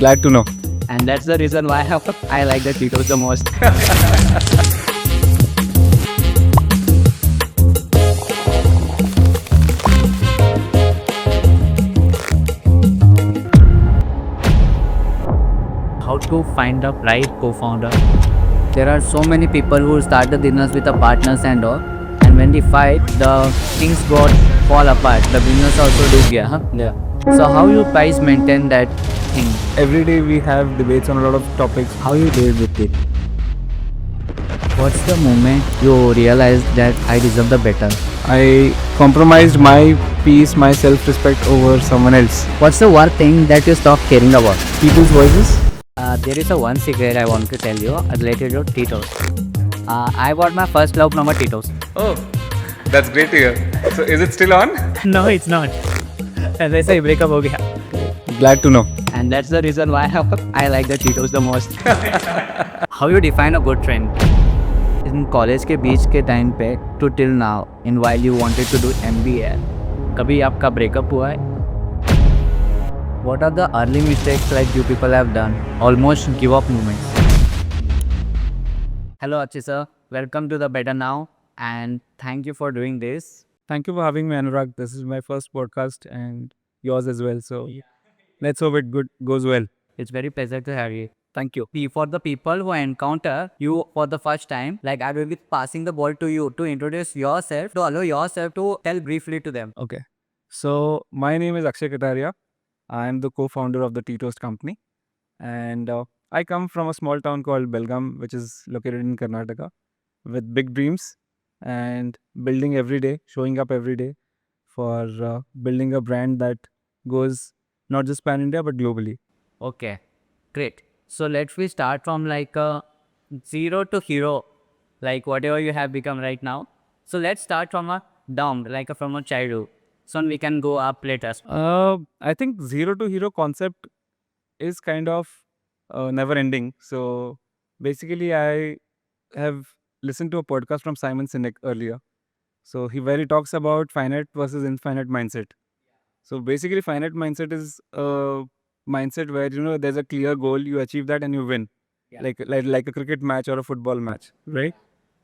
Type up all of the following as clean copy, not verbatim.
Glad to know. And that's the reason why I like the Tito's the most. How to find the right co-founder? There are so many people who start the business with the partners and all, and when they fight, the things got fall apart. The business also do gaya, huh? Yeah. So how you guys maintain that thing? Every day we have debates on a lot of topics. How you deal with it? What's the moment you realize that I deserve the better? I compromised my peace, my self-respect over someone else. What's the one thing that you stop caring about? People's voices. There is a one secret I want to tell you related to Tito's. I got my first love from a Tito's. Oh, that's great to hear. So is it still on? No, it's not. ऐसे ही breakup हो गया. Glad to know. And that's the reason why I like the Tito's the most. How you define a good friend? In college के बीच के time पे to till now, in while you wanted to do MBA, कभी आपका breakup हुआ है? What are the early mistakes like you people have done? Almost give up moments. Hello Achi sir, welcome to the Better Now and thank you for doing this. Thank you for having me, Anurag. This is my first podcast and yours as well. So let's hope it goes well. It's very pleasure to have you. Thank you. For the people who encounter you for the first time, like I will be passing the ball to you to introduce yourself, to allow yourself to tell briefly to them. Okay. So my name is Akshay Kataria. I am the co-founder of the Tito's company, and I come from a small town called Belgaum, which is located in Karnataka, with big dreams and building every day, showing up every day for building a brand that goes not just pan India but globally. Okay, great. So let's we start from like a zero to hero, like whatever you have become right now. So let's start from a down, like from a childhood. So we can go up later. I think zero to hero concept is kind of never ending. So basically, I have listened to a podcast from Simon Sinek earlier. So where he talks about finite versus infinite mindset. So basically, finite mindset is a mindset where there's a clear goal, you achieve that and you win, Yeah. like a cricket match or a football match, right?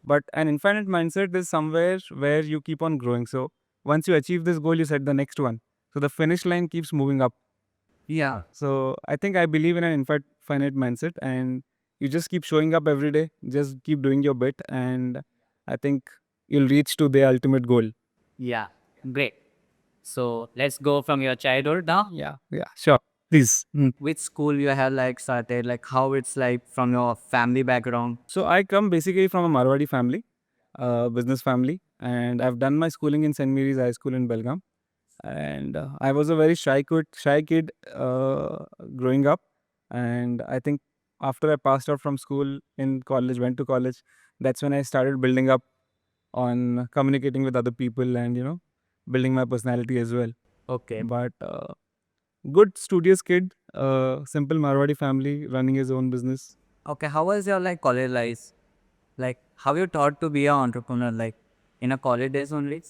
But an infinite mindset is somewhere where you keep on growing. So once you achieve this goal, you set the next one. So the finish line keeps moving up. Yeah. So I think I believe in an infinite mindset, and you just keep showing up every day, just keep doing your bit, and I think you'll reach to the ultimate goal. Yeah. Great. So let's go from your childhood now. Yeah, sure. Please. Which school you have like started, like how it's like from your family background. So I come basically from a Marwadi family, business family, and I've done my schooling in St. Mary's High School in Belgaum. And I was a very shy kid growing up. And I think after I passed out from school in college, went to college, that's when I started building up on communicating with other people and building my personality as well. Okay. But good studious kid, simple Marwadi family running his own business. Okay, how was your like college life? Like how you taught to be an entrepreneur, like in a college days only?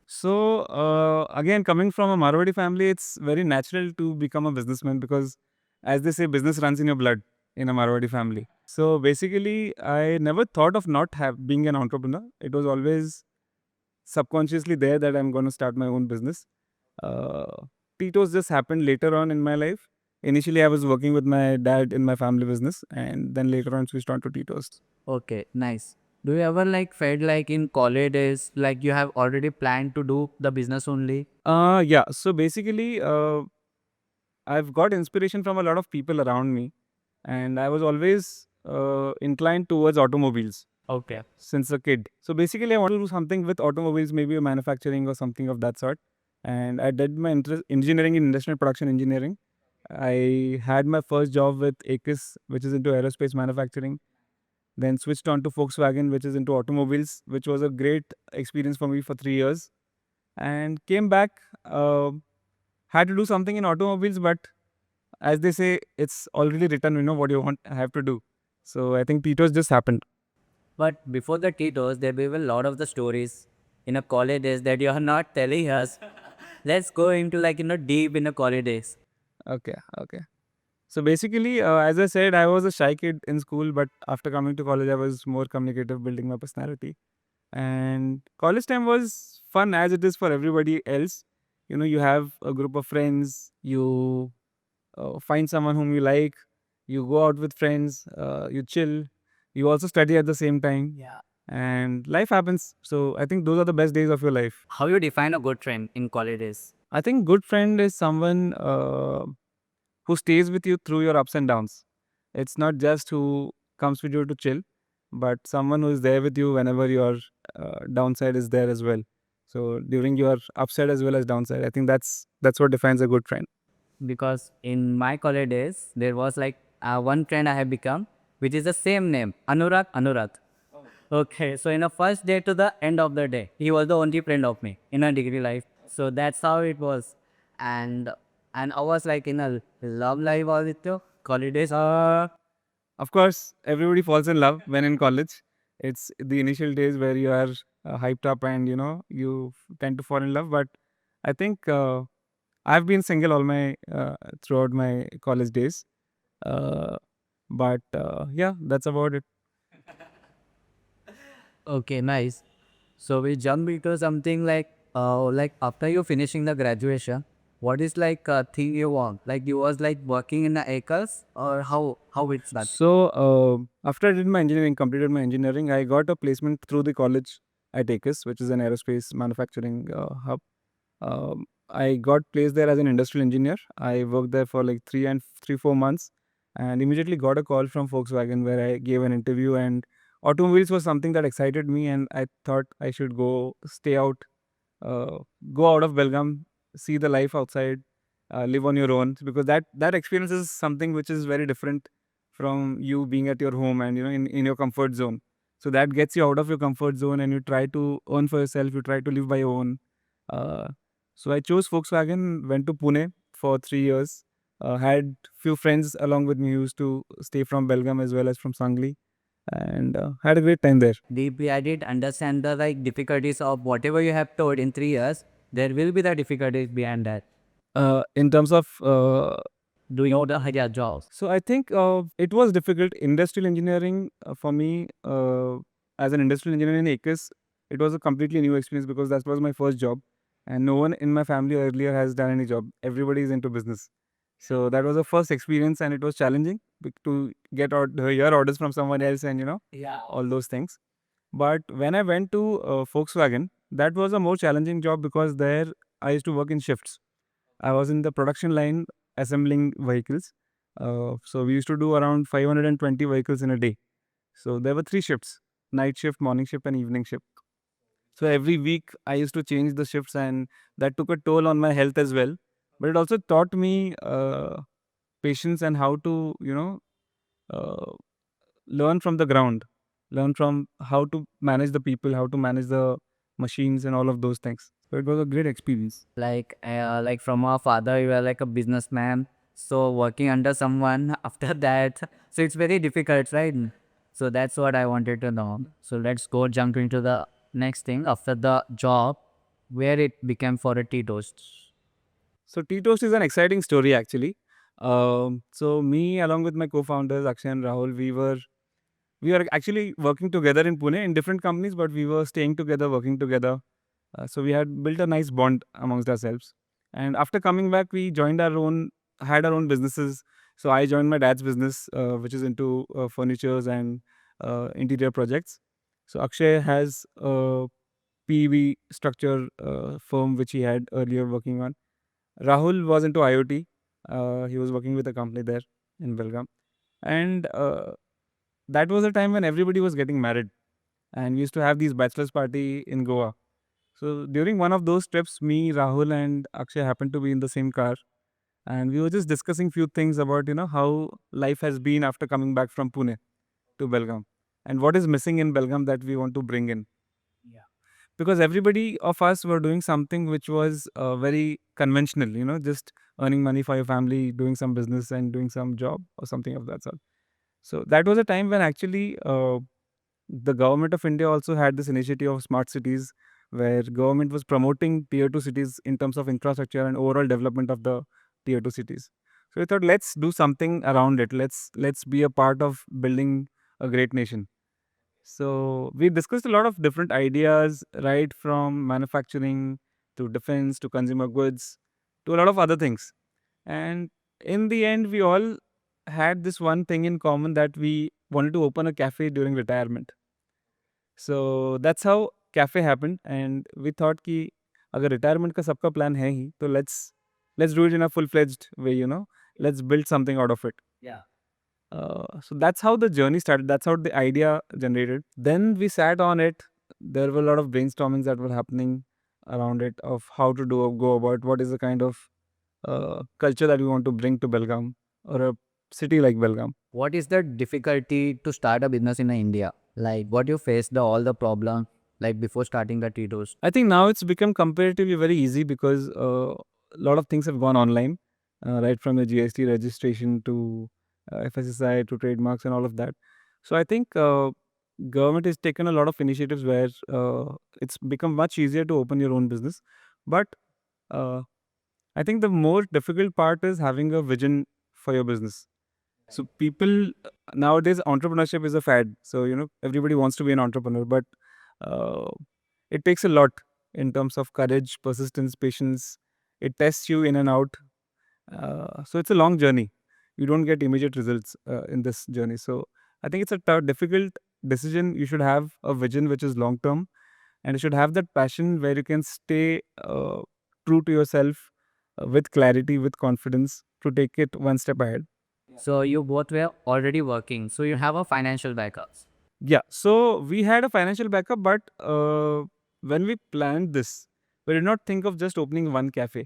So again, coming from a Marwadi family, it's very natural to become a businessman because, as they say, business runs in your blood in a Marwadi family. So basically, I never thought of not being an entrepreneur. It was always subconsciously there that I'm going to start my own business. Uh, Tito's just happened later on in my life. Initially, I was working with my dad in my family business, and then later on switched on to Tito's. Okay, nice. Do you ever like felt like in college days, like you have already planned to do the business only? Yeah. So basically, I've got inspiration from a lot of people around me, and I was always inclined towards automobiles Okay. since a kid. So basically, I wanted to do something with automobiles, maybe a manufacturing or something of that sort. And I did my engineering in industrial production engineering. I had my first job with AKIS, which is into aerospace manufacturing. Then switched on to Volkswagen, which is into automobiles, which was a great experience for me for 3 years. And came back, had to do something in automobiles, but as they say, it's already written, what you have to do. So I think Tito's just happened. But before the Tito's, there will be a lot of the stories in a college days that you are not telling us. Let's go into like deep in the college days. Okay. So basically, as I said, I was a shy kid in school, but after coming to college, I was more communicative, building my personality. And college time was fun as it is for everybody else. You have a group of friends, you find someone whom you like, you go out with friends, you chill, you also study at the same time, Yeah. and life happens. So I think those are the best days of your life. How you define a good friend in college days? I think good friend is someone who stays with you through your ups and downs. It's not just who comes with you to chill, but someone who is there with you whenever your downside is there as well. So during your upside as well as downside, I think that's what defines a good friend. Because in my college days, there was like one friend I have become, which is the same name, Anurag Anurag. Okay, so in the first day to the end of the day, he was the only friend of me in a degree life. So that's how it was, and I was like in a love life all it too. College days. Of course, everybody falls in love when in college. It's the initial days where you are hyped up and you tend to fall in love. But I think I've been single all my throughout my college days. Uh, but yeah, that's about it. Okay, nice. So we jump into something like after you finishing the graduation, what is like a thing you want? Like you was like working in the acres or how it's that? So after I did my engineering, completed my engineering, I got a placement through the college at ACUS, which is an aerospace manufacturing hub. I got placed there as an industrial engineer. I worked there for like 4 months, and immediately got a call from Volkswagen where I gave an interview. And automobiles was something that excited me, and I thought I should uh, go out of Belgaum, see the life outside, live on your own, because that experience is something which is very different from you being at your home and in your comfort zone. So that gets you out of your comfort zone, and you try to earn for yourself. You try to live by your own. Uh, so I chose Volkswagen, went to Pune for 3 years. Had few friends along with me who used to stay from Belgaum as well as from Sangli, and had a great time there. Deeply, I did understand the like difficulties of whatever you have told in 3 years. There will be the difficulties behind that. In terms of Doing all the jobs. So I think it was difficult. Industrial engineering for me, as an industrial engineer in ACUS, it was a completely new experience because that was my first job, and no one in my family earlier has done any job. Everybody is into business, so that was the first experience, and it was challenging to get hear orders from someone else, and Yeah. all those things. But when I went to Volkswagen, that was a more challenging job because there I used to work in shifts. I was in the production line assembling vehicles. So we used to do around 520 vehicles in a day. So there were three shifts: night shift, morning shift, and evening shift. So every week I used to change the shifts, and that took a toll on my health as well. But it also taught me patience and how to, uh, learn from the ground, learn from how to manage the people, how to manage the machines, and all of those things. So it was a great experience. Like from our father, you are like a businessman. So working under someone after that, so it's very difficult, right? So that's what I wanted to know. So let's go jump into the next thing after the job, where it became for a tea toast. So Tea Toast is an exciting story actually. So me along with my co-founders Akshay and Rahul, we were actually working together in Pune in different companies, but we were staying together, working together. So we had built a nice bond amongst ourselves. And after coming back, we had our own businesses. So I joined my dad's business, which is into furnitures and interior projects. So Akshay has a PV structure firm which he had earlier working on. Rahul was into IoT. He was working with a company there in Belgaum. And that was a time when everybody was getting married. And we used to have these bachelor's party in Goa. So during one of those trips, me, Rahul, and Akshay happened to be in the same car. And we were just discussing few things about, how life has been after coming back from Pune to Belgaum. And what is missing in Belgaum that we want to bring in. Because everybody of us were doing something which was very conventional, just earning money for your family, doing some business and doing some job or something of that sort. So that was a time when actually the government of India also had this initiative of smart cities, where government was promoting tier 2 cities in terms of infrastructure and overall development of the tier 2 cities. So we thought, let's do something around it. Let's be a part of building a great nation. So we discussed a lot of different ideas, right from manufacturing to defense to consumer goods to a lot of other things. And in the end, we all had this one thing in common, that we wanted to open a cafe during retirement. So that's how cafe happened. And we thought कि अगर retirement का सबका plan है ही, तो let's do it in a full-fledged way, let's build something out of it. Yeah. So that's how the journey started. That's how the idea generated. Then we sat on it. There were a lot of brainstormings that were happening around it, of how to go about what is the kind of culture that we want to bring to Belgaum, or a city like Belgaum. What is the difficulty to start a business in India? Like, what you face all the problem like before starting the Tito's? I think now it's become comparatively very easy, because a lot of things have gone online, right from the GST registration to FSSI to trademarks and all of that. So I think government has taken a lot of initiatives where it's become much easier to open your own business. But uh, I think the more difficult part is having a vision for your business. So people nowadays, entrepreneurship is a fad. So everybody wants to be an entrepreneur, but uh, it takes a lot in terms of courage, persistence, patience. It tests you in and out. So it's a long journey. You don't get immediate results in this journey. So I think it's a difficult decision. You should have a vision which is long term, and you should have that passion where you can stay true to yourself, with clarity, with confidence, to take it one step ahead. So you both were already working, so you have a financial backups. Yeah, so we had a financial backup, but when we planned this, we did not think of just opening one cafe.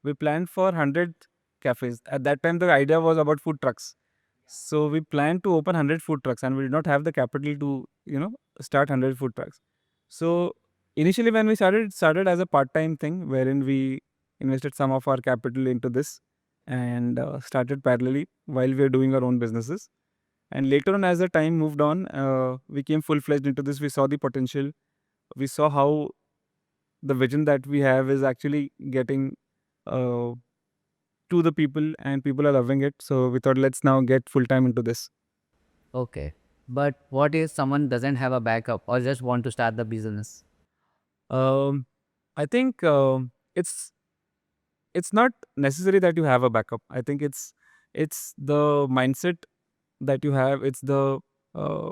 We planned for 100 cafes. At that time, the idea was about food trucks. So we planned to open 100 food trucks, and we did not have the capital to, start 100 food trucks. So initially, when we started, it started as a part-time thing, wherein we invested some of our capital into this, and started parallelly while we were doing our own businesses. And later on, as the time moved on, we came full-fledged into this. We saw the potential. We saw how the vision that we have is actually getting uh, to the people, and people are loving it. So we thought, let's now get full-time into this. Okay. But what if someone doesn't have a backup or just want to start the business? Um, I think it's not necessary that you have a backup. I think it's the mindset that you have. It's the uh,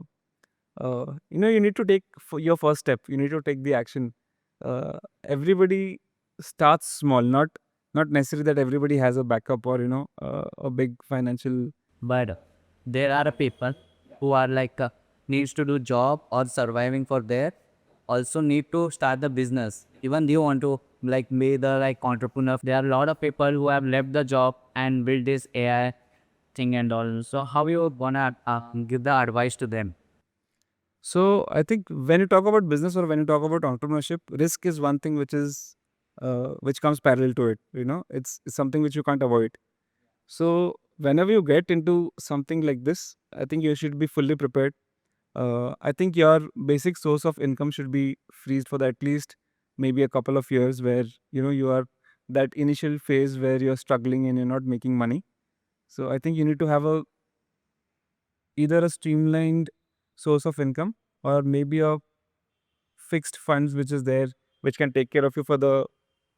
you need to take your first step. You need to take the action. Everybody starts small. Not necessary that everybody has a backup, or a big financial. But there are people who are like needs to do job or surviving for there, also need to start the business. Even they want to like be the like entrepreneur. There are a lot of people who have left the job and build this AI thing and all. So how you gonna give the advice to them? So I think when you talk about business, or when you talk about entrepreneurship, risk is one thing which comes parallel to it. It's something which you can't avoid. So whenever you get into something like this, I think you should be fully prepared. I think your basic source of income should be freezed for at least maybe a couple of years, where you are that initial phase where you're struggling and you're not making money. So I think you need to have either a streamlined source of income, or maybe a fixed funds which is there, which can take care of you for the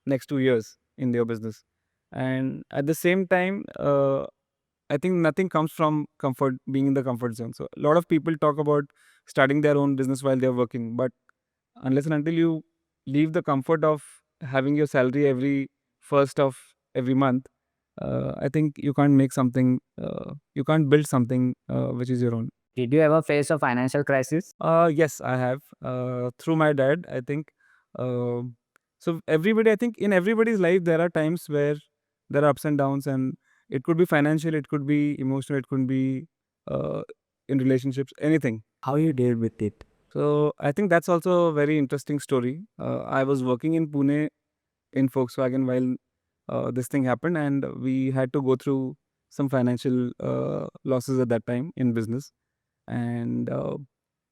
next 2 years in your business. And at the same time, I think nothing comes from comfort, being in the comfort zone. So a lot of people talk about starting their own business while they're working, but unless and until you leave the comfort of having your salary every first of every month, I think you can't make something, you can't build something which is your own. Did you ever face a financial crisis? Yes, I have. Through my dad, I think. Um so everybody, I think in everybody's life, there are times where there are ups and downs, and it could be financial, it could be emotional, it could be uh, in relationships, anything. How you deal with it? So I think that's also a very interesting story. I was working in Pune in Volkswagen while this thing happened, and we had to go through some financial losses at that time in business. And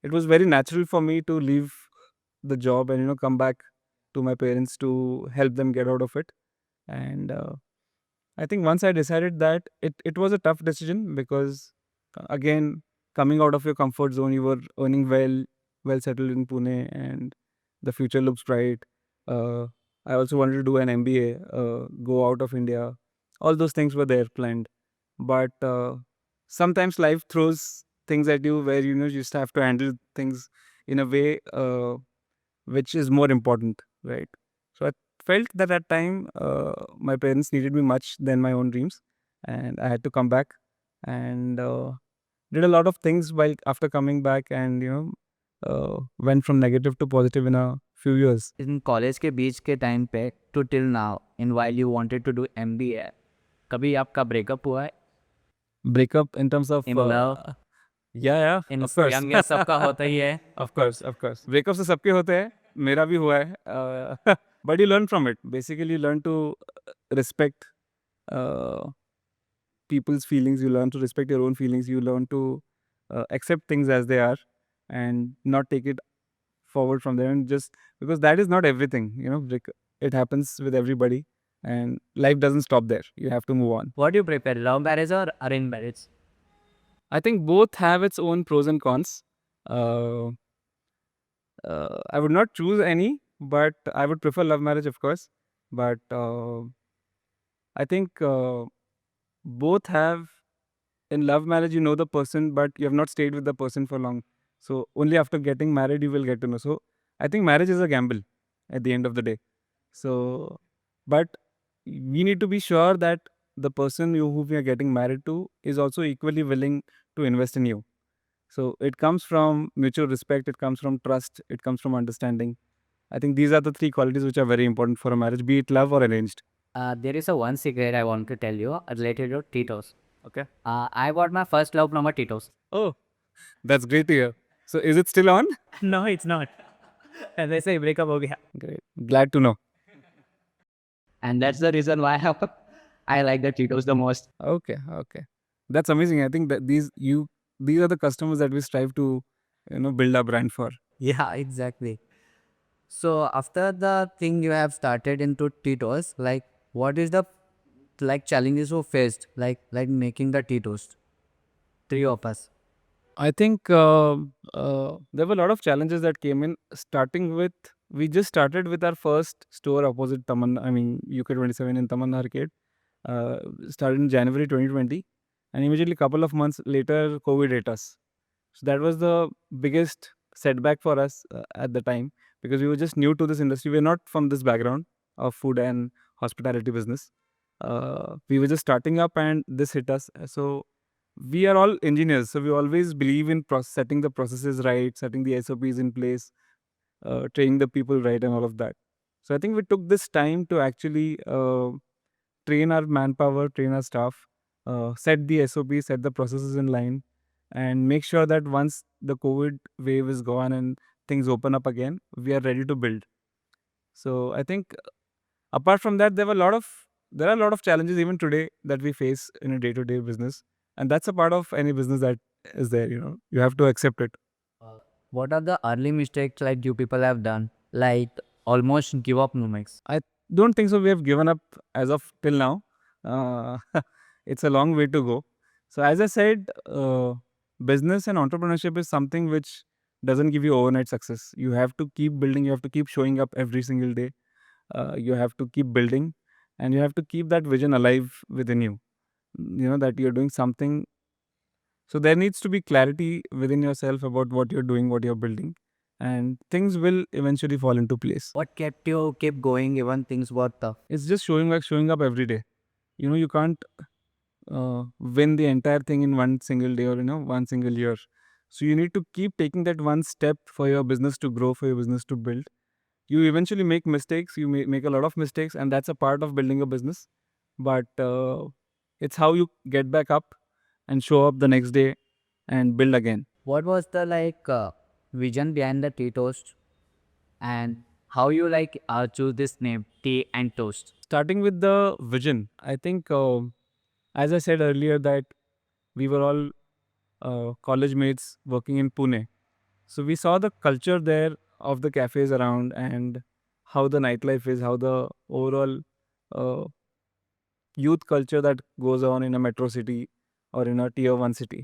it was very natural for me to leave the job and come back to my parents to help them get out of it. And I think once I decided that, it was a tough decision because again, coming out of your comfort zone, you were earning well settled in Pune, and the future looks bright. Uh, I also wanted to do an MBA, go out of India. All those things were there planned, but sometimes life throws things at you where you just have to handle things in a way which is more important, right? So I felt that at time my parents needed me much than my own dreams, and I had to come back and did a lot of things while after coming back, and went from negative to positive in a few years. In college के बीच के time पे to till now in while you wanted to do MBA कभी आपका breakup हुआ है Breakup in terms of in love yeah, in of course. Young सबका होता ही है Of course. Breakups तो सबके होते हैं, मेरा भी हुआ है. But you learn from it. Basically, you learn to respect uh, people's feelings. You learn to respect your own feelings. You learn to accept things as they are, and not take it forward from there. And just because that is not everything, it happens with everybody, and life doesn't stop there. You have to move on. What you prefer love marriage और arrange marriage I think both have its own pros and cons. Uh, I would not choose any, but I would prefer love marriage, of course. But I think both have. In love marriage, you know the person, but you have not stayed with the person for long. So only after getting married, you will get to know. So I think marriage is a gamble at the end of the day. So, but we need to be sure that the person who we are getting married to is also equally willing to invest in you. So it comes from mutual respect, it comes from trust, it comes from understanding. I think these are the three qualities which are very important for a marriage, be it love or arranged. There is a one secret I want to tell you related to Tito's Okay. I got my first love from a Tito's Oh, that's great to hear. So is it still on? No it's not वैसे ही breakup हो गया Great. Glad to know. And that's the reason why I like the Tito's the most Okay. That's amazing. I think that these are the customers that we strive to, build our brand for. Yeah, exactly. So after the thing you have started into Tito's, like what is the challenges you faced, like making the Tito's? Three of us. I think there were a lot of challenges that came in. Starting with, we just started with our first store opposite Tamanna, I mean UK27 in Tamanna Arcade. Started in January 2020, and immediately couple of months later, COVID hit us. So that was the biggest setback for us at the time, because we were just new to this industry. We're not from this background of food and hospitality business. We were just starting up, and this hit us. So we are all engineers, so we always believe in setting the processes right, setting the SOPs in place, training the people right, and all of that. So I think we took this time to actually train our manpower, train our staff, set the SOPs, set the processes in line, and make sure that once the COVID wave is gone and things open up again, we are ready to build. So I think apart from that, there are a lot of challenges even today that we face in a day-to-day business, and that's a part of any business that is there. You have to accept it. What are the early mistakes like you people have done? Like almost give up Numix. I don't think so. We have given up as of till now. Uh, it's a long way to go. So as I said, business and entrepreneurship is something which doesn't give you overnight success. You have to keep building. You have to keep showing up every single day. You have to keep building, and you have to keep that vision alive within you. That you're doing something. So there needs to be clarity within yourself about what you're doing, what you're building, and things will eventually fall into place. What kept you keep going even things were tough? It's just showing up every day. You can't win the entire thing in one single day or one single year. So you need to keep taking that one step for your business to grow, for your business to build. You eventually make mistakes. You may make a lot of mistakes, and that's a part of building a business. But it's how you get back up and show up the next day and build again. What was the vision behind the tea toast? And how you choose this name, tea and toast? Starting with the vision, I think, as I said earlier, that we were all college mates working in Pune. So we saw the culture there of the cafes around, and how the nightlife is, how the overall youth culture that goes on in a metro city or in a tier 1 city,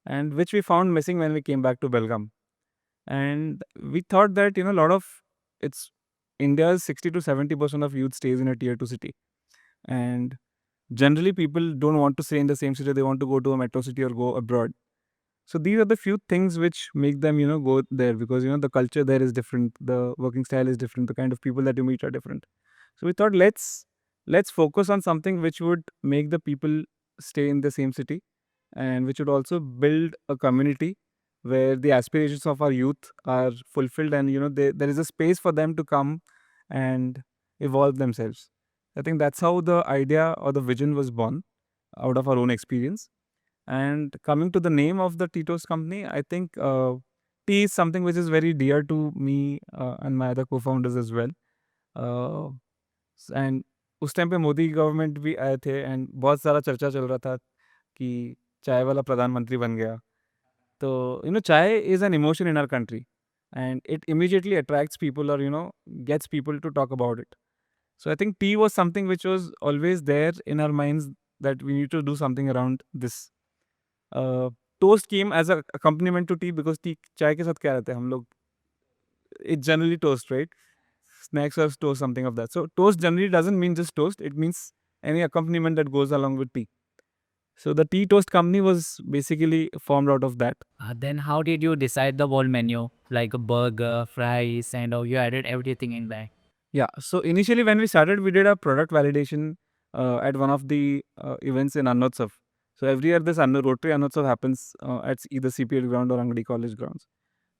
and which we found missing when we came back to Belgaum. And we thought that, a lot of it's India's 60 to 70% of youth stays in a tier 2 city. And generally, people don't want to stay in the same city, they want to go to a metro city or go abroad. So these are the few things which make them, go there, because, the culture there is different, the working style is different, the kind of people that you meet are different. So we thought, let's focus on something which would make the people stay in the same city, and which would also build a community where the aspirations of our youth are fulfilled, and there is a space for them to come and evolve themselves. I think that's how the idea or the vision was born out of our own experience. And coming to the name of the Tito's company, I think tea is something which is very dear to me and my other co-founders as well. And उस time पे Modi government भी आए थे, and बहुत सारा चर्चा चल रहा था कि चाय वाला प्रधानमंत्री बन गया. तो chai is an emotion in our country, and it immediately attracts people और gets people to talk about it. So I think tea was something which was always there in our minds, that we need to do something around this. Toast came as a accompaniment to tea, because tea चाय के साथ क्या रहता है हम लोग, it's generally toast, right? Snacks or toast, something of that. So toast generally doesn't mean just toast, it means any accompaniment that goes along with tea. So the tea toast company was basically formed out of that. Then how did you decide the whole menu, like a burger, fries, and you added everything in there? Yeah, so initially when we started, we did a product validation at one of the events in Annotsav. So every year this Rotary Annotsav happens at either CPL ground or Angadi College grounds.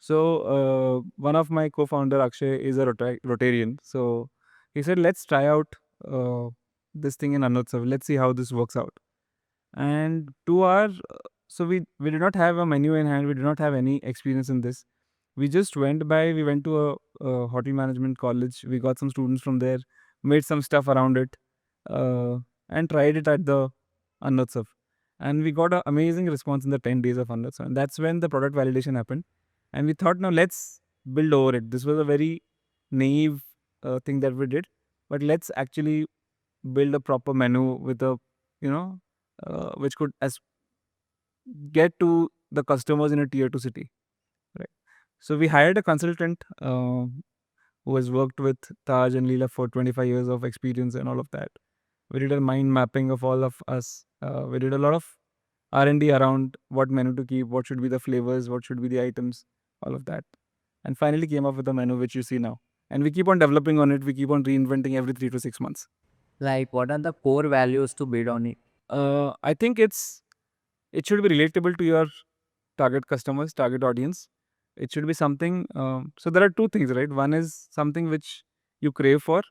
So one of my co-founder Akshay is a Rotarian. So he said, let's try out this thing in Annotsav. Let's see how this works out. And to our so we did not have a menu in hand. We did not have any experience in this. We just went by. We went to a hotel management college. We got some students from there, made some stuff around it, and tried it at the Annotsav. And we got an amazing response in the 10 days of Annotsav. And that's when the product validation happened. And we thought, now let's build over it. This was a very naive thing that we did, but let's actually build a proper menu with a, which could get to the customers in a tier 2 city, right? So we hired a consultant who has worked with Taj and Leela for 25 years of experience and all of that. We did a mind mapping of all of us. We did a lot of R&D around what menu to keep, what should be the flavors, what should be the items, all of that. And finally came up with the menu which you see now. And we keep on developing on it. We keep on reinventing every 3 to 6 months. Like, what are the core values to build on it? I think it should be relatable to your target customers, target audience. It should be something. So there are two things, right? One is something which you crave for.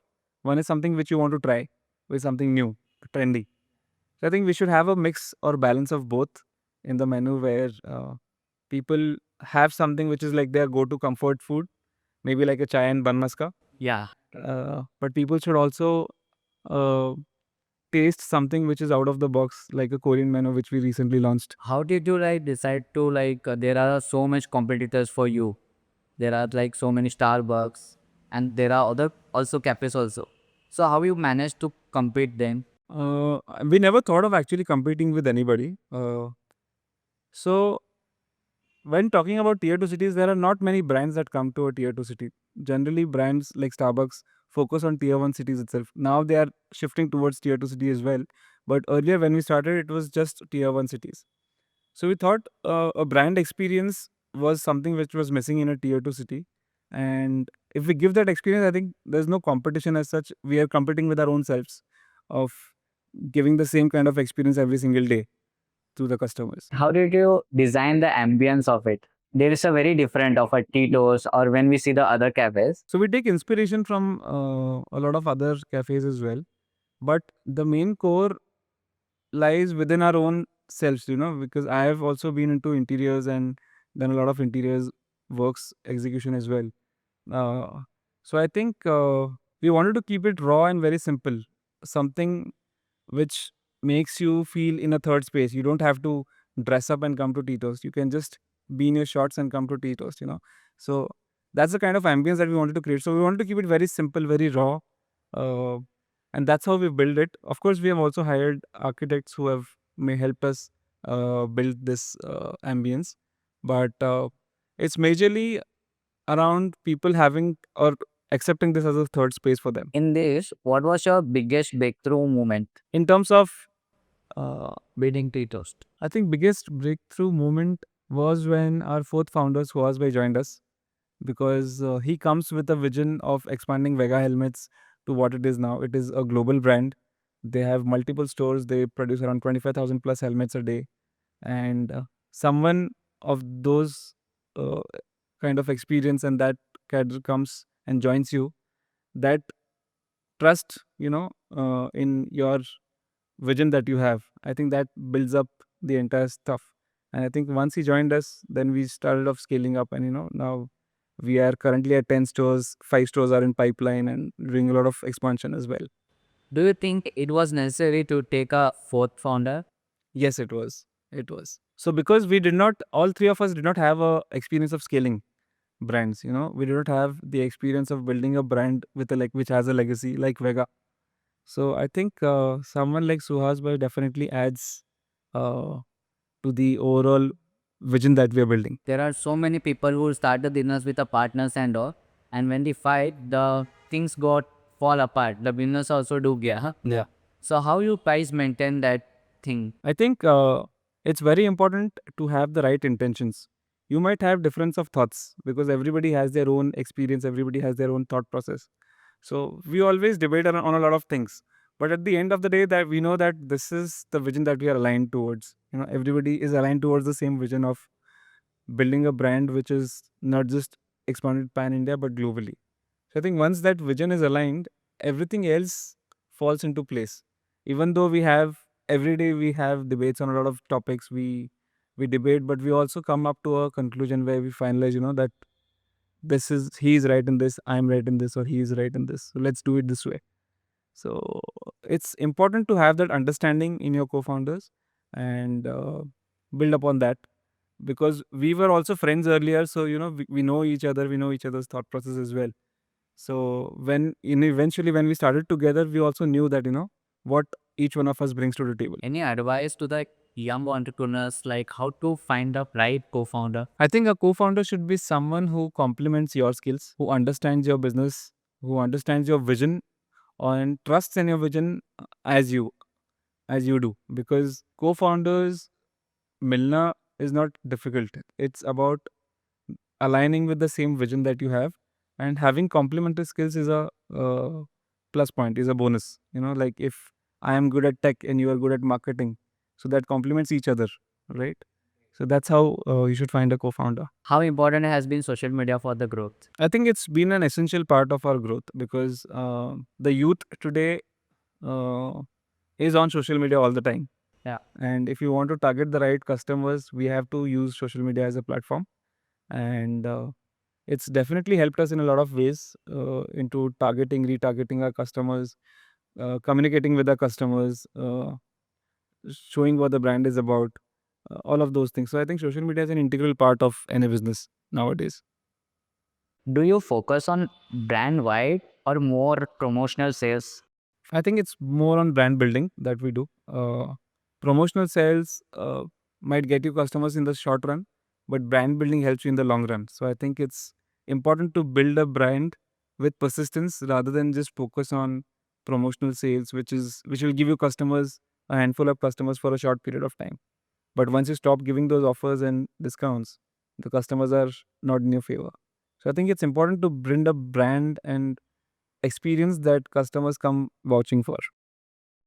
One is something which you want to try with something new, trendy. So I think we should have a mix or balance of both in the menu, where people have something which is like their go-to comfort food, maybe like a chai and bun maska. Yeah. But people should also taste something which is out of the box, like a Korean menu which we recently launched. How did you decide to there are so much competitors for you? There are so many Starbucks, and there are other also cafes also. So how you manage to compete them? We never thought of actually competing with anybody. So when talking about tier 2 cities, there are not many brands that come to a tier 2 city. Generally, brands like Starbucks focus on tier 1 cities itself. Now they are shifting towards tier 2 city as well. But earlier when we started, it was just tier 1 cities. So we thought a brand experience was something which was missing in a tier 2 city. And if we give that experience, I think there's no competition as such. We are competing with our own selves of giving the same kind of experience every single day to the customers. How did you design the ambience of it? There is a very different of a Tito's or when we see the other cafes. So we take inspiration from a lot of other cafes as well, but the main core lies within our own selves, because I have also been into interiors and done a lot of interiors works execution as well. So I think we wanted to keep it raw and very simple, something which makes you feel in a third space. You don't have to dress up and come to Tea Toast. You can just be in your shorts and come to Tea Toast, So that's the kind of ambience that we wanted to create. So we wanted to keep it very simple, very raw, and that's how we build it. Of course, we have also hired architects who have may help us build this ambience, but it's majorly around people having or accepting this as a third space for them. In this, what was your biggest breakthrough moment? In terms of Building Tea Toast. I think biggest breakthrough moment was when our fourth founder Suhas Bhai joined us, because he comes with a vision of expanding Vega helmets to what it is now. It is a global brand. They have multiple stores. They produce around 25,000 plus helmets a day, and someone of those uh, kind of experience and that cadre comes and joins you, that trust, in your vision that you have, I think that builds up the entire stuff. And I think once he joined us, then we started off scaling up, and now we are currently at 10 stores, 5 stores are in pipeline, and doing a lot of expansion as well. Do you think it was necessary to take a fourth founder? Yes, it was so because we did not, all three of us did not have a experience of scaling brands. We did not have the experience of building a brand with a which has a legacy like Vega. So I think someone like Suhas Bhai definitely adds uh, to the overall vision that we are building. There are so many people who start the business with a partners and all, and when they fight, the things got fall apart. The business also do gaya. Huh? Yeah. So how you guys maintain that thing? I think it's very important to have the right intentions. You might have difference of thoughts because everybody has their own experience, everybody has their own thought process. So we always debate on a lot of things. But at the end of the day, that we know that this is the vision that we are aligned towards. Everybody is aligned towards the same vision of building a brand which is not just expanded pan India but globally. So I think once that vision is aligned, everything else falls into place. Even though every day we have debates on a lot of topics, we debate, but we also come up to a conclusion where we finalize, that he is right in this, I'm right in this, or he is right in this. So let's do it this way. So it's important to have that understanding in your co-founders and build upon that, because we were also friends earlier. So we know each other, we know each other's thought process as well. So when eventually when we started together, we also knew that what each one of us brings to the table. Any advice to the young entrepreneurs like how to find the right co-founder? I think a co-founder should be someone who complements your skills, who understands your business, who understands your vision, and trusts in your vision as you do. Because co-founders milna is not difficult. It's about aligning with the same vision that you have, and having complementary skills is a plus point, is a bonus. Like if I am good at tech and you are good at marketing, so that complements each other, right? So that's how you should find a co-founder. How important has been social media for the growth? I think it's been an essential part of our growth, because the youth today uh, is on social media all the time. Yeah. And if you want to target the right customers, we have to use social media as a platform. And it's definitely helped us in a lot of ways, into retargeting our customers, communicating with our customers, showing what the brand is about, all of those things. So I think social media is an integral part of any business nowadays. Do you focus on brand wide or more promotional sales? I think it's more on brand building that we do. Promotional sales might get you customers in the short run, but brand building helps you in the long run. So I think it's important to build a brand with persistence rather than just focus on promotional sales, which will give you customers, a handful of customers for a short period of time. But once you stop giving those offers and discounts, the customers are not in your favor. So I think it's important to build a brand and experience that customers come vouching for.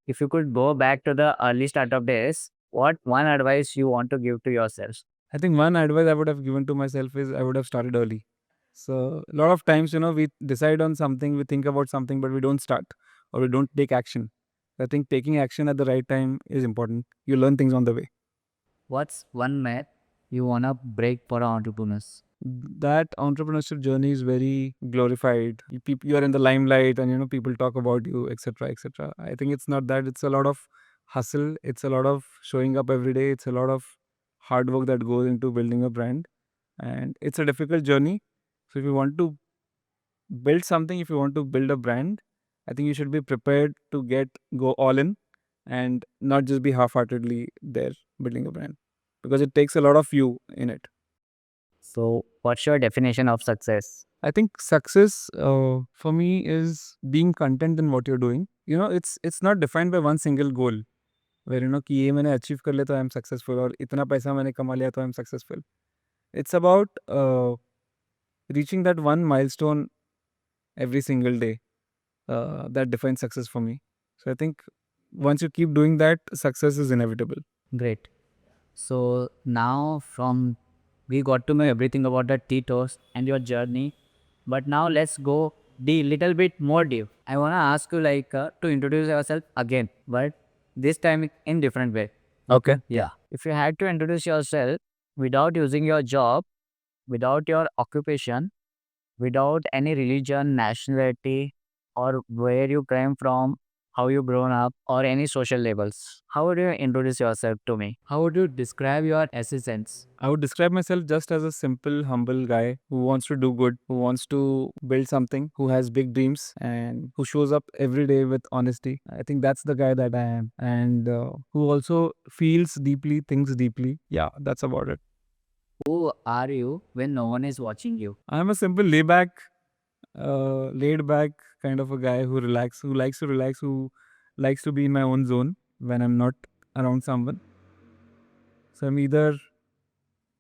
If you could go back to the early startup days, what one advice you want to give to yourself? I think one advice I would have given to myself is I would have started early. So a lot of times, we decide on something, we think about something, but we don't start or we don't take action. I think taking action at the right time is important. You learn things on the way. What's one myth you wanna break for entrepreneurs? That entrepreneurship journey is very glorified. You are in the limelight, and people talk about you, etc., etc. I think it's not that. It's a lot of hustle. It's a lot of showing up every day. It's a lot of hard work that goes into building a brand, and it's a difficult journey. So if you want to build something, if you want to build a brand, I think you should be prepared to go all in and not just be half-heartedly there building a brand, because it takes a lot of you in it. So, what's your definition of success? I think success for me is being content in what you're doing. It's not defined by one single goal where कि ये मैंने achieve कर लिया तो I am successful, और इतना पैसा मैंने कमा लिया तो I am successful. It's about reaching that one milestone every single day that defines success for me. So I think once you keep doing that, success is inevitable. Great. So now we got to know everything about the tea toast and your journey, but now let's go little bit more deep. I wanna ask you to introduce yourself again, but this time in different way. Okay. Yeah. If you had to introduce yourself without using your job, without your occupation, without any religion, nationality, or where you came from, how you grown up, or any social labels, how would you introduce yourself to me? How would you describe your essence? I would describe myself just as a simple, humble guy who wants to do good, who wants to build something, who has big dreams, and who shows up every day with honesty. I think that's the guy that I am, and who also feels deeply, thinks deeply. Yeah, that's about it. Who are you when no one is watching you? I'm a simple, laid back kind of a guy who likes to relax, who likes to be in my own zone when I'm not around someone. So I'm either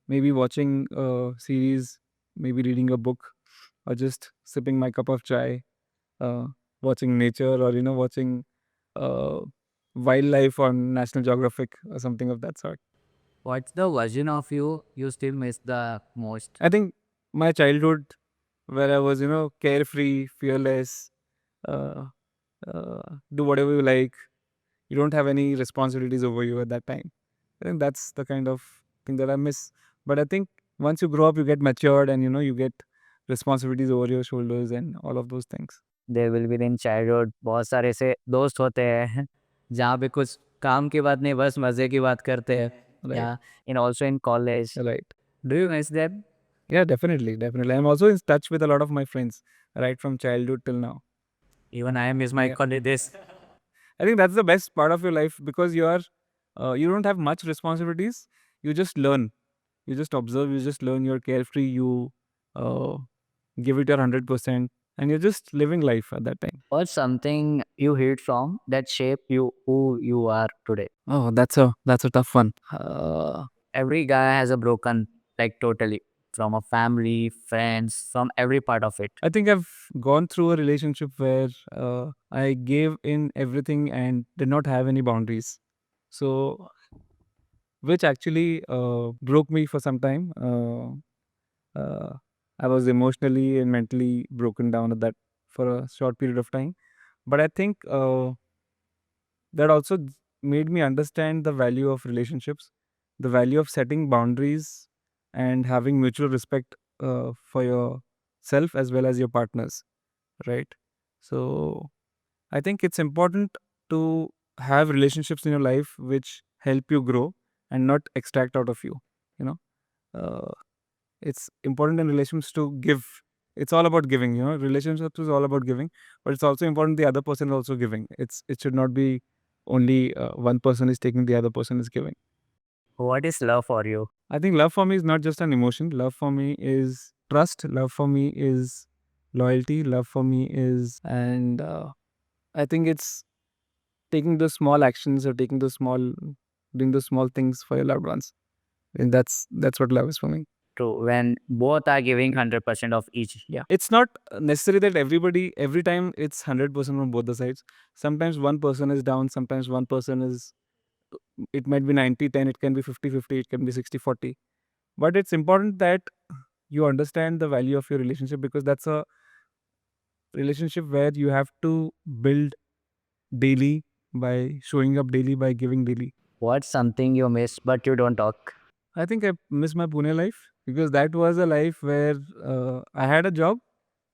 maybe watching a series, maybe reading a book, or just sipping my cup of chai, uh, watching nature, or watching uh, wildlife on National Geographic or something of that sort. What's the version of you still miss the most? I think my childhood, where I was carefree, fearless, uh, do whatever you like. You don't have any responsibilities over you at that time. I think that's the kind of thing that I miss. But I think once you grow up, you get matured, and you get responsibilities over your shoulders and all of those things. There will be in childhood बहुत सारे ऐसे दोस्त होते हैं जहाँ पे कुछ काम की बात नहीं बस मजे की बात करते हैं. Right. Yeah, and also in college. Right. Do you miss them? Yeah, definitely. Definitely. I'm also in touch with a lot of my friends, right from childhood till now. Even I miss my Yeah. colleagues. I think that's the best part of your life, because you don't have much responsibilities. You just learn. You just observe. You just learn. You're carefree. You uh, give it your 100%, and you're just living life at that time. What's something you heard from that shaped you who you are today? Oh, that's a tough one. Every guy has a broken, totally, from a family, friends, from every part of it. I think I've gone through a relationship where I gave in everything and did not have any boundaries. So, which actually broke me for some time. I was emotionally and mentally broken down at that for a short period of time. But I think that also made me understand the value of relationships, the value of setting boundaries, and having mutual respect for yourself as well as your partners, right? So I think it's important to have relationships in your life which help you grow and not extract out of you. You know, uh, it's important in relationships to give. It's all about giving. Relationships is all about giving, but it's also important the other person is also giving. It should not be only one person is taking, the other person is giving. What is love for you? I think love for me is not just an emotion. Love for me is trust. Love for me is loyalty. Love for me is, and I think it's taking those small actions, or doing those small things for your loved ones. And that's what love is for me. True. When both are giving 100% of each. Yeah. It's not necessary that every time it's 100% on both the sides. Sometimes one person is down, sometimes one person is, it might be 90-10, it can be 50-50, it can be 60-40. But it's important that you understand the value of your relationship, because that's a relationship where you have to build daily by showing up daily, by giving daily. What's something you miss but you don't talk? I think I miss my Pune life, because that was a life where I had a job,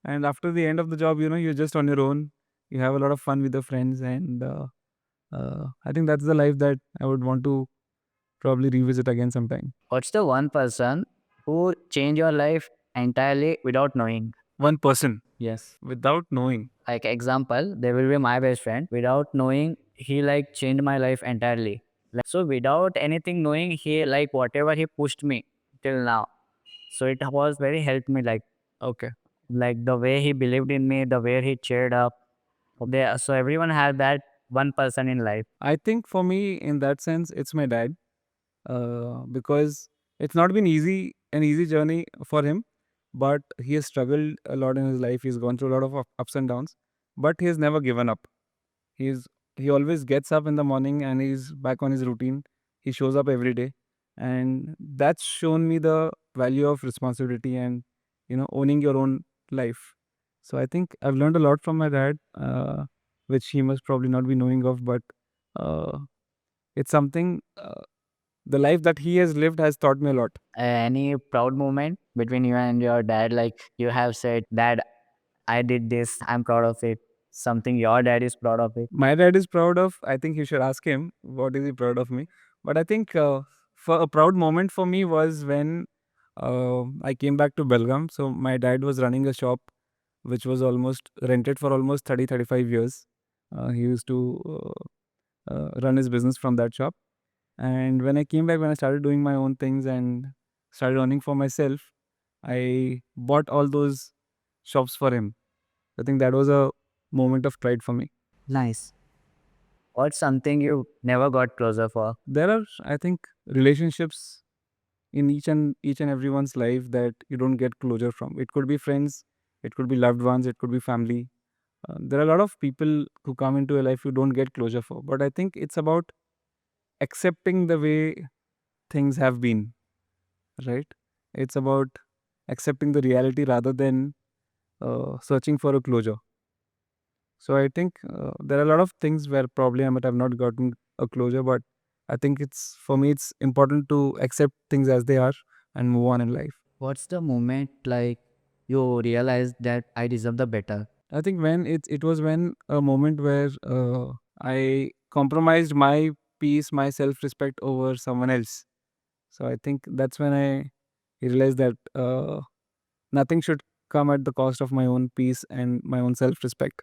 and after the end of the job, you're just on your own. You have a lot of fun with your friends, and I think that's the life that I would want to probably revisit again sometime. What's the one person who changed your life entirely without knowing? One person Yes. without knowing. Like example, there will be my best friend. Without knowing, he like changed my life entirely. Like, so without anything knowing, he like whatever he pushed me till now. So it was very helped me Okay. like the way he believed in me, the way he cheered up. There, so everyone has that one person in life. I think for me, in that sense, it's my dad, because it's not been an easy journey for him, but he has struggled a lot in his life. He's gone through a lot of ups and downs, but he has never given up. He's he always gets up in the morning and he's back on his routine. He shows up every day, and that's shown me the value of responsibility and owning your own life. So I think I've learned a lot from my dad, which he must probably not be knowing of, but uh, it's something. The life that he has lived has taught me a lot. Any proud moment between you and your dad? Like you have said, Dad, I did this. I'm proud of it. Something your dad is proud of it. My dad is proud of. I think you should ask him what is he proud of me. But I think for a proud moment for me was when I came back to Belgaum. So my dad was running a shop which was almost rented for almost 35 years. He used to run his business from that shop. And when I came back, when I started doing my own things and started earning for myself, I bought all those shops for him. I think that was a moment of pride for me. Nice. What's something you never got closer for? There are, I think, relationships in each and everyone's life that you don't get closure from. It could be friends, it could be loved ones, it could be family. There are a lot of people who come into your life you don't get closure for. But I think it's about accepting the way things have been, right? It's about accepting the reality rather than searching for a closure. So I think there are a lot of things where probably I might have not gotten a closure, but I think it's for me it's important to accept things as they are and move on in life. What's the moment like you realized that I deserve the better? I think when it was when a moment where I compromised my peace, my self respect over someone else. So I think that's when I realized that nothing should come at the cost of my own peace and my own self respect.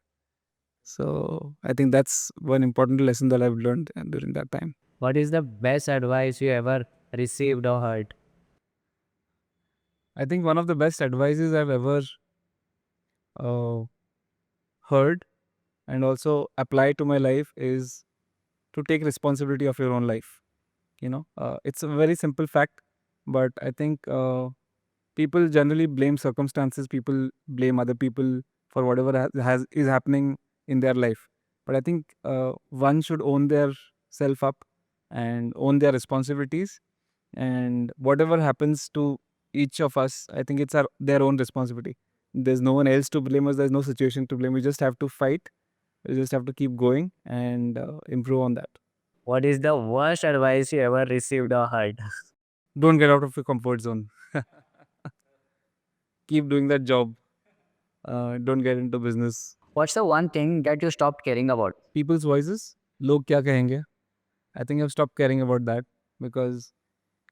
So I think that's one important lesson that I've learned during that time. What is the best advice you ever received or heard? I think one of the best advices I've ever uh, heard and also applied to my life is to take responsibility of your own life. It's a very simple fact, but I think people generally blame circumstances. People blame other people for whatever has is happening in their life. But I think one should own their self up and own their responsibilities. And whatever happens to each of us, I think it's their own responsibility. There's no one else to blame us. There's no situation to blame. We just have to fight. We just have to keep going and improve on that. What is the worst advice you ever received or heard? Don't get out of your comfort zone. Keep doing that job. Don't get into business. What's the one thing that you stopped caring about? People's voices. Log kya kahenge? I think I've stopped caring about that because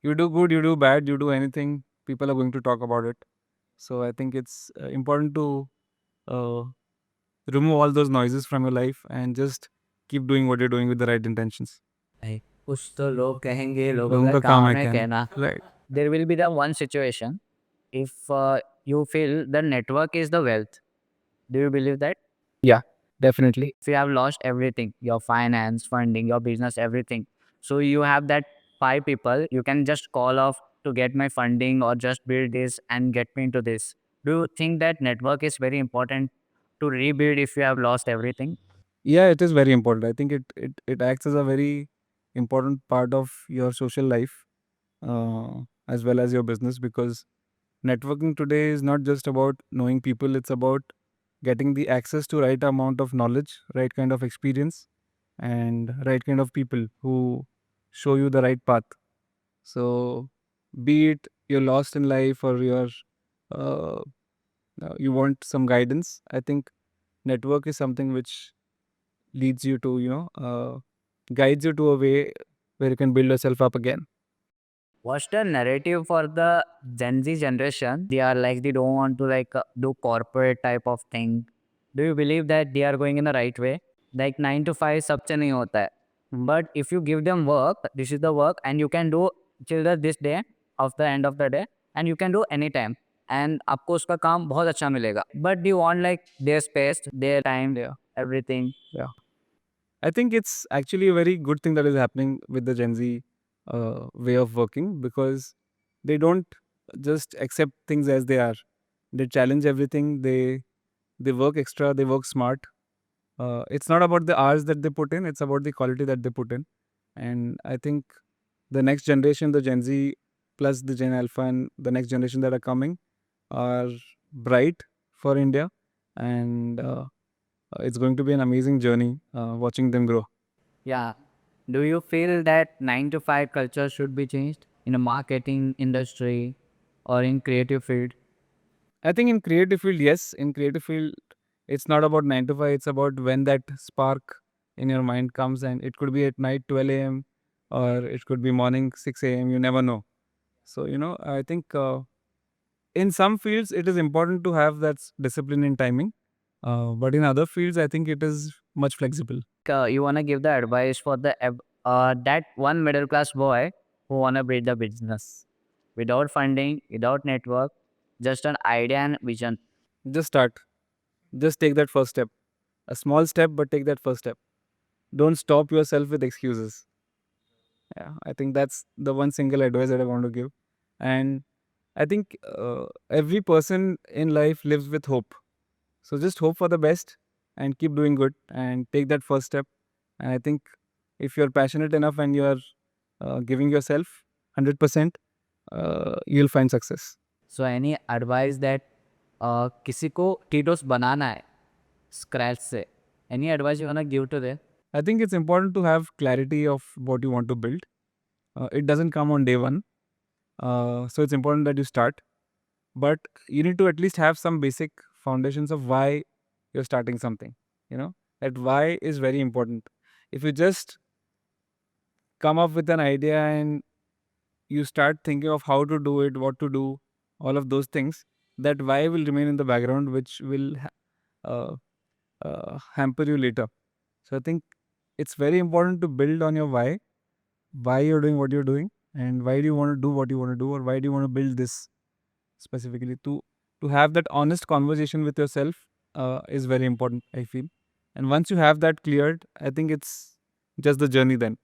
you do good, you do bad, you do anything, people are going to talk about it. So I think it's important to uh, remove all those noises from your life and just keep doing what you're doing with the right intentions. Like, कुछ तो लोग कहेंगे, लोगों लोगों का का काम काम है है कहना. कहना. Right. There will be the one situation if you feel the network is the wealth. Do you believe that? Yeah, definitely. If you have lost everything, your finance, funding, your business, everything, so you have that 5 people you can just call off to get my funding or just build this and get me into this. Do you think that network is very important to rebuild if you have lost everything? Yeah, it is very important. I think it acts as a very important part of your social life as well as your business because networking today is not just about knowing people, it's about getting the access to right amount of knowledge, right kind of experience, and right kind of people who show you the right path. So, be it you're lost in life or uh, you want some guidance, I think network is something which leads you to guides you to a way where you can build yourself up again. What's the narrative for the Gen Z generation? They are like they don't want to do corporate type of thing. Do you believe that they are going in the right way? Like 9 to 5 सबसे नहीं होता है. But if you give them work, this is the work, and you can do till this day of the end of the day, and you can do anytime. And आपको उसका काम बहुत अच्छा मिलेगा. But do you want like their space, their time, their everything? Yeah. I think it's actually a very good thing that is happening with the Gen Z way of working, because they don't just accept things as they are. They challenge everything. They work extra. They work smart. It's not about the hours that they put in. It's about the quality that they put in. And I think the next generation, the Gen Z plus the Gen Alpha and the next generation that are coming, are bright for India, and it's going to be an amazing journey watching them grow. Yeah. Do you feel that 9 to 5 culture should be changed in a marketing industry or in creative field? I think in creative field, yes. In creative field, it's not about 9 to 5. It's about when that spark in your mind comes, and it could be at night 12 a.m. or it could be morning 6 a.m. You never know. So I think in some fields it is important to have that discipline in timing, but in other fields I think it is much flexible. You wanna give the advice for that one middle class boy who wanna build the business without funding, without network, just an idea and vision. Just start. Just take that first step. A small step, but take that first step. Don't stop yourself with excuses. Yeah, I think that's the one single advice that I want to give. And I think every person in life lives with hope. So just hope for the best and keep doing good and take that first step. And I think if you're passionate enough and you're giving yourself 100%, you'll find success. So any advice that किसी को टीटोस बनाना है scratch से, any advice you wanna give to them? I think it's important to have clarity of what you want to build. It doesn't come on day one. So it's important that you start. But you need to at least have some basic foundations of why you're starting something. That why is very important. If you just come up with an idea and you start thinking of how to do it, what to do, all of those things, that why will remain in the background, which will uh, hamper you later. So I think it's very important to build on your why you're doing what you're doing, and why do you want to do what you want to do, or why do you want to build this specifically. To have that honest conversation with yourself is very important, I feel. And once you have that cleared, I think it's just the journey then.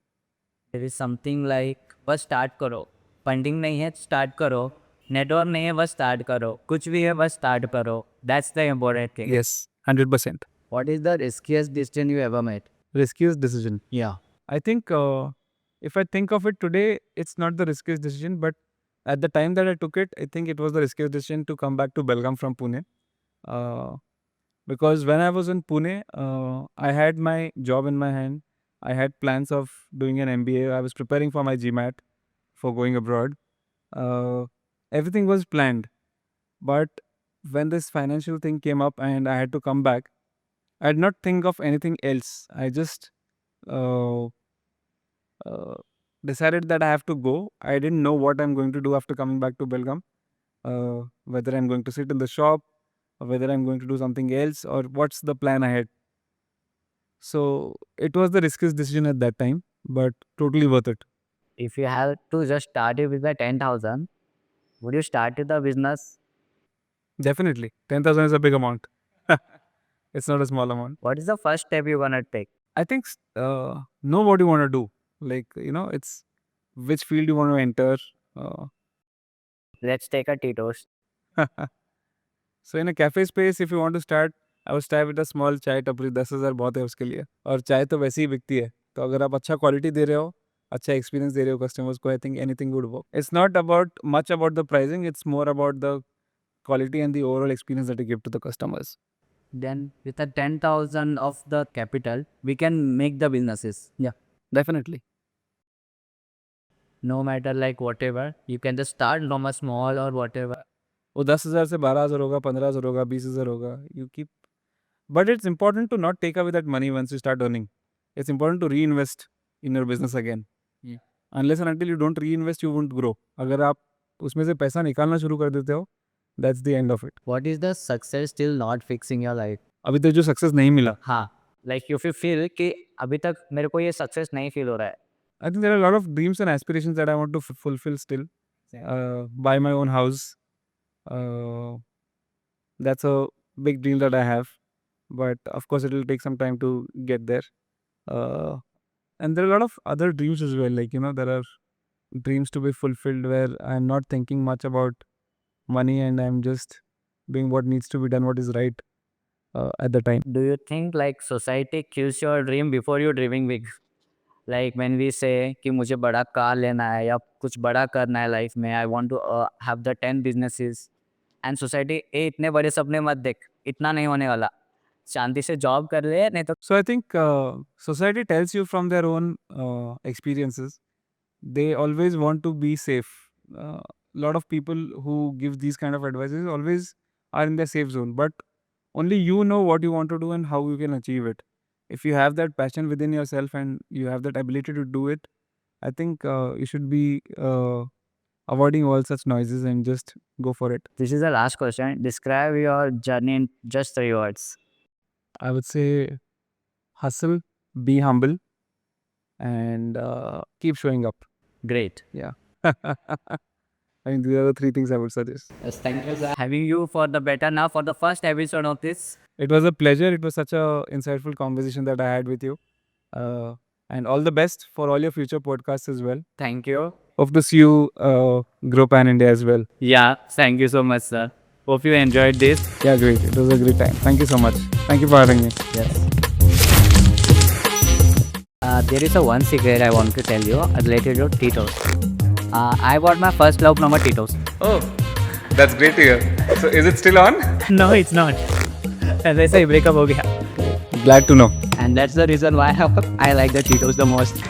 There is something like बस start करो. Funding नहीं है start करो. Network नहीं है बस start करो. कुछ भी है बस स्टार्ट करो. That's the important thing. Yes, 100%. What is the riskiest decision you ever made? Riskiest decision. Yeah. I think if I think of it today, it's not the riskiest decision, but at the time that I took it, I think it was the riskiest decision to come back to Belgaum from Pune. Because when I was in Pune, I had my job in my hand. I had plans of doing an MBA. I was preparing for my GMAT for going abroad. Everything was planned. But when this financial thing came up and I had to come back, I did not think of anything else. I just uh, decided that I have to go. I didn't know what I'm going to do after coming back to Belgaum. Whether I'm going to sit in the shop, or whether I'm going to do something else, or what's the plan ahead. So it was the riskiest decision at that time, but totally worth it. If you have to just start it with the 10,000, would you start the business? Definitely. 10,000 is a big amount. It's not a small amount. What is the first step you gonna take? I think know what you want to do. Like, it's which field you want to enter. Let's take a Tito's. So in a cafe space, if you want to start, I would start with a small चाय टपरी. 10,000 बहुत है उसके लिए, और चाय तो वैसे ही बिकती है. तो अगर आप अच्छा क्वालिटी दे रहे हो, अच्छा एक्सपीरियंस दे रहे हो कस्टमर्स को, I think anything would work. It's not about much about the pricing, it's more about the quality and the overall experience that you give to the customers. Then with the 10,000 of the capital, we can make the businesses. Yeah, definitely. No matter like whatever, you can just start from a small or whatever. वो 10,000 से 12,000 होगा, 15,000 होगा, 20,000 होगा. You keep, but it's important to not take away that money once you start earning. It's important to reinvest in your business again. unless and until you don't reinvest, you won't grow. अगर आप उसमें से पैसा निकालना शुरू कर देते हो, that's the end of it. What is the success still not fixing your life? अभी तक जो सक्सेस नहीं मिला, हाँ, like if you feel कि अभी तक मेरे को ये सक्सेस नहीं फील हो रहा है. I think there are a lot of dreams and aspirations that I want to fulfill still. Buy my own house. That's a big dream that I have, but of course it will take some time to get there. And there are a lot of other dreams as well. Like, there are dreams to be fulfilled where I'm not thinking much about money and I'm just doing what needs to be done, what is right at the time. Do you think like society kills your dream before you're dreaming big? Like when we say कि मुझे बड़ा car लेना है या कुछ बड़ा करना है लाइफ में, I want to have the 10 businesses, and society ए इतने बड़े सपने मत देख, इतना नहीं होने वाला, शांति से जॉब कर ले नहीं तो. So I think society tells you from their own experiences. They always want to be safe. A lot of people who give these kind of advices always are in their safe zone, but only you know what you want to do and how you can achieve it. If you have that passion within yourself and you have that ability to do it, I think you should be avoiding all such noises and just go for it. This is the last question. Describe your journey in just 3 words. I would say hustle, be humble, and keep showing up. Great. I mean, these are the 3 things I would suggest. Yes, thank you, sir. Having you for the better now for the first episode of this. It was a pleasure. It was such a insightful conversation that I had with you. And all the best for all your future podcasts as well. Thank you. Hope to see you grow Pan India as well. Yeah, thank you so much, sir. Hope you enjoyed this. Yeah, great. It was a great time. Thank you so much. Thank you for having me. Yes. There is a one secret I want to tell you related to Tito's. I bought my first love from a Tito's. Oh, that's great to hear. So, is it still on? No, it's not. ऐसे ही breakup हो गया. Glad to know. And that's the reason why I like the Tito's the most.